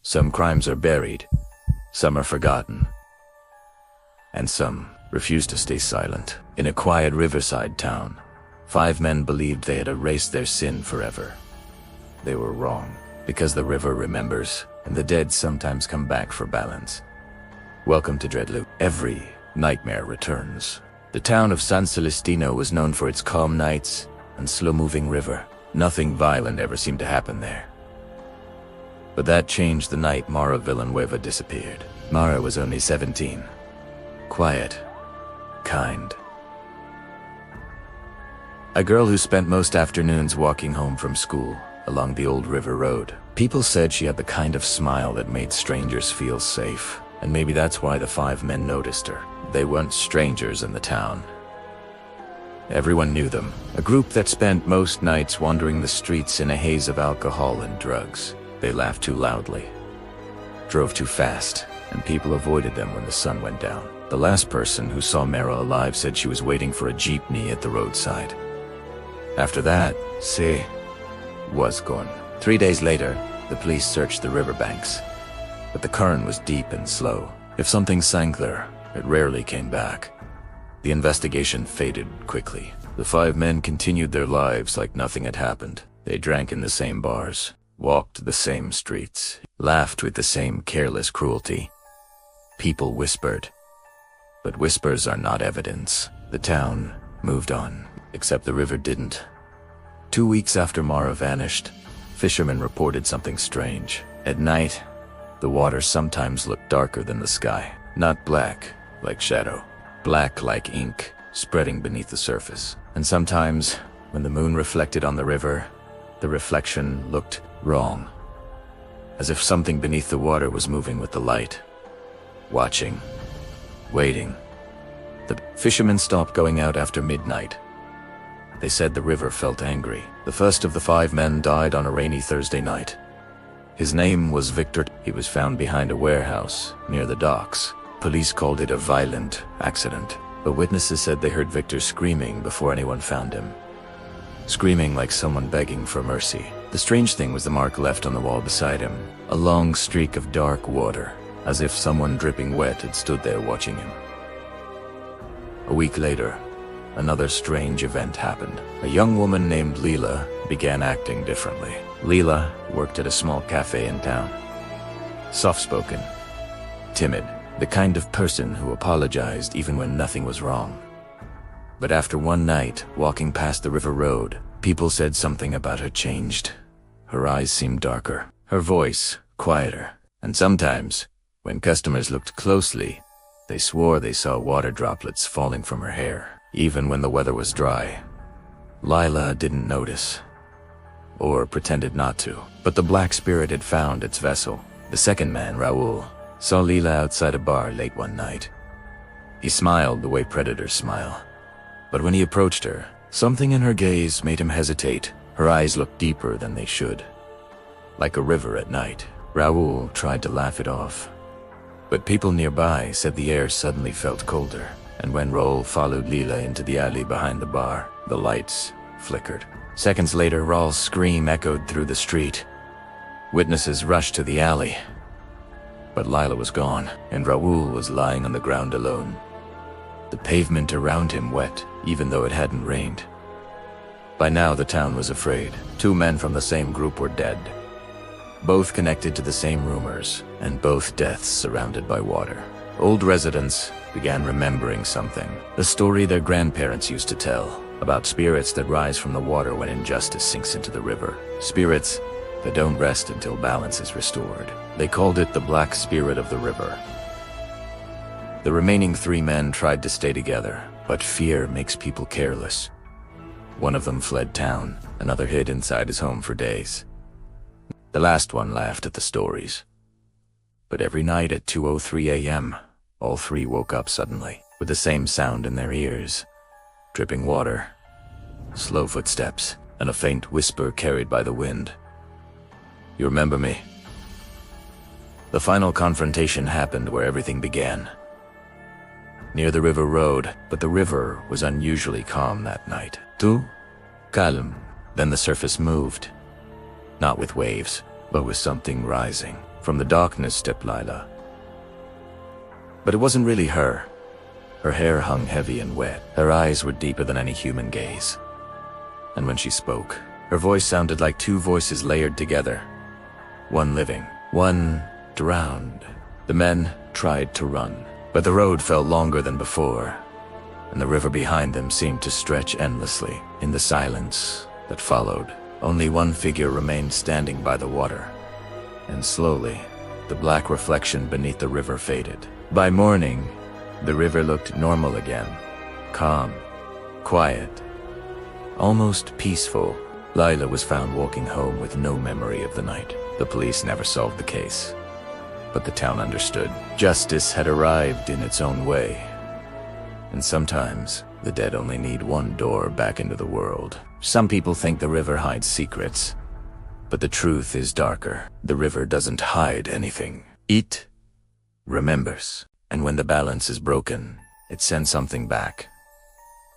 Some crimes are buried, some are forgotten, and some refuse to stay silent. In a quiet riverside town, 5 men believed they had erased their sin forever. They were wrong, because the river remembers, and the dead sometimes come back for balance. Welcome to DreadLoop. Every nightmare returns. The town of San Celestino was known for its calm nights and slow-moving river. Nothing violent ever seemed to happen there. But that changed the night Mara Villanueva disappeared. Mara was only 17. Quiet. Kind. A girl who spent most afternoons walking home from school along the old river road. People said she had the kind of smile that made strangers feel safe, and maybe that's why the 5 men noticed her. They weren't strangers in the town. Everyone knew them, a group that spent most nights wandering the streets in a haze of alcohol and drugs. They laughed too loudly, drove too fast, and people avoided them when the sun went down. The last person who saw Mara alive said she was waiting for a jeepney at the roadside. After that, she was gone. 3 days later, the police searched the riverbanks, but the current was deep and slow. If something sank there, it rarely came back. The investigation faded quickly. The 5 men continued their lives like nothing had happened. They drank in the same bars, walked the same streets, laughed with the same careless cruelty. People whispered, but whispers are not evidence. The town moved on, except the river didn't. 2 weeks after Mara vanished, fishermen reported something strange. At night, the water sometimes looked darker than the sky. Not black, like shadow. Black like ink, spreading beneath the surface. And sometimes, when the moon reflected on the river, the reflection looked wrong. As if something beneath the water was moving with the light. Watching. Waiting. The fishermen stopped going out after midnight. They said the river felt angry. The first of the 5 men died on a rainy Thursday night. His name was Victor. He was found behind a warehouse near the docks. Police called it a violent accident, but witnesses said they heard Victor screaming before anyone found him. Screaming like someone begging for mercy. The strange thing was the mark left on the wall beside him. A long streak of dark water, as if someone dripping wet had stood there watching him. A week later, another strange event happened. A young woman named Leela began acting differently. Leela worked at a small cafe in town. Soft-spoken, timid, the kind of person who apologized even when nothing was wrong. But after one night, walking past the river road, people said something about her changed. Her eyes seemed darker, her voice quieter, and sometimes, when customers looked closely, they swore they saw water droplets falling from her hair, even when the weather was dry. Lila didn't notice, or pretended not to, but the black spirit had found its vessel. The second man, Raul, saw Leela outside a bar late one night. He smiled the way predators smile. But when he approached her, something in her gaze made him hesitate. Her eyes looked deeper than they should. Like a river at night. Raul tried to laugh it off. But people nearby said the air suddenly felt colder, and when Raul followed Leela into the alley behind the bar, the lights flickered. Seconds later, Raul's scream echoed through the street. Witnesses rushed to the alley. But Lila was gone, and Raul was lying on the ground alone. The pavement around him wet, even though it hadn't rained. By now the town was afraid. 2 men from the same group were dead. Both connected to the same rumors, and both deaths surrounded by water. Old residents began remembering something. The story their grandparents used to tell, about spirits that rise from the water when injustice sinks into the river. Spirits that don't rest until balance is restored. They called it the Black Spirit of the River. The remaining 3 men tried to stay together, but fear makes people careless. One of them fled town, another hid inside his home for days. The last one laughed at the stories. But every night at 2:03 a.m., all 3 woke up suddenly, with the same sound in their ears. Dripping water, slow footsteps, and a faint whisper carried by the wind. "You remember me?" The final confrontation happened where everything began. Near the river road, but the river was unusually calm that night. Too calm, Then the surface moved. Not with waves, but with something rising. From the darkness stepped Lila. But it wasn't really her. Her hair hung heavy and wet. Her eyes were deeper than any human gaze. And when she spoke, her voice sounded like two voices layered together. One living, one drowned. The men tried to run, but the road felt longer than before, and the river behind them seemed to stretch endlessly. In the silence that followed, only one figure remained standing by the water, and slowly, the black reflection beneath the river faded. By morning, the river looked normal again, calm, quiet, almost peaceful. Lila was found walking home with no memory of the night. The police never solved the case, but the town understood. Justice had arrived in its own way. And sometimes, the dead only need one door back into the world. Some people think the river hides secrets, but the truth is darker. The river doesn't hide anything. It remembers. And when the balance is broken, it sends something back.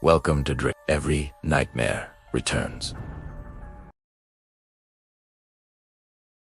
Welcome to DreadLoop. Every nightmare returns.